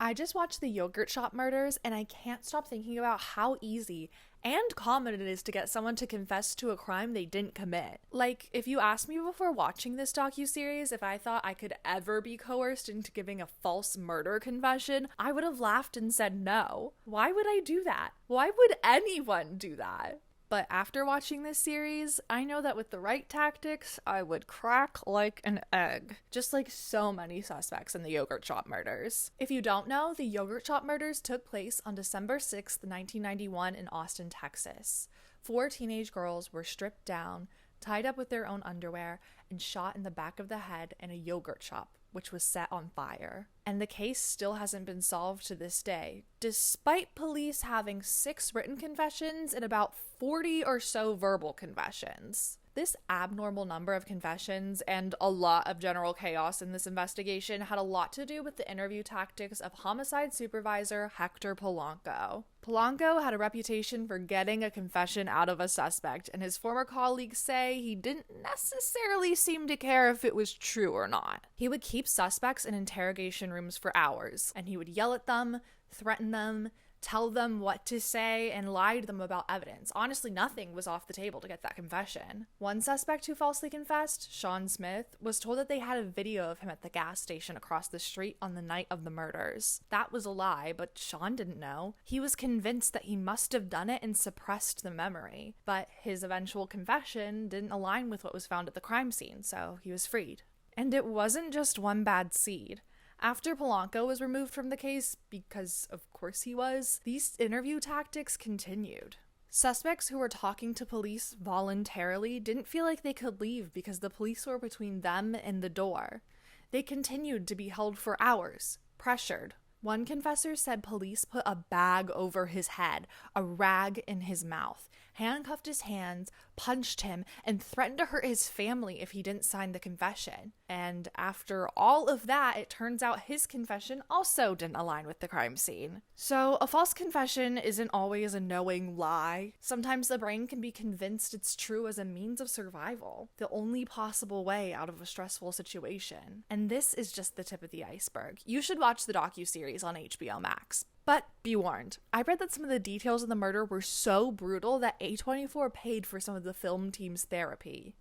I just watched the yogurt shop murders and I can't stop thinking about how easy and common it is to get someone to confess to a crime they didn't commit. Like, if you asked me before watching this docuseries if I thought I could ever be coerced into giving a false murder confession, I would have laughed and said no. Why would I do that? Why would anyone do that? But after watching this series, I know that with the right tactics, I would crack like an egg. Just like so many suspects in the yogurt shop murders. If you don't know, the yogurt shop murders took place on December 6th, 1991 in Austin, Texas. 4 teenage girls were stripped down, tied up with their own underwear, and shot in the back of the head in a yogurt shop, which was set on fire. And the case still hasn't been solved to this day, despite police having 6 written confessions and about 40 or so verbal confessions. This abnormal number of confessions and a lot of general chaos in this investigation had a lot to do with the interview tactics of homicide supervisor Hector Polanco. Polanco had a reputation for getting a confession out of a suspect, and his former colleagues say he didn't necessarily seem to care if it was true or not. He would keep suspects in interrogation rooms for hours, and he would yell at them, threaten them, tell them what to say, and lie to them about evidence. Honestly, nothing was off the table to get that confession. One suspect who falsely confessed, Sean Smith, was told that they had a video of him at the gas station across the street on the night of the murders. That was a lie, but Sean didn't know. He was convinced that he must have done it and suppressed the memory, but his eventual confession didn't align with what was found at the crime scene, so he was freed. And it wasn't just one bad seed. After Polanco was removed from the case, because of course he was, these interview tactics continued. Suspects who were talking to police voluntarily didn't feel like they could leave because the police were between them and the door. They continued to be held for hours, pressured. One confessor said police put a bag over his head, a rag in his mouth, handcuffed his hands, punched him, and threatened to hurt his family if he didn't sign the confession. And after all of that, it turns out his confession also didn't align with the crime scene. So a false confession isn't always a knowing lie. Sometimes the brain can be convinced it's true as a means of survival, the only possible way out of a stressful situation. And this is just the tip of the iceberg. You should watch the docuseries on HBO MAX. But be warned, I read that some of the details of the murder were so brutal that A24 paid for some of the film team's therapy.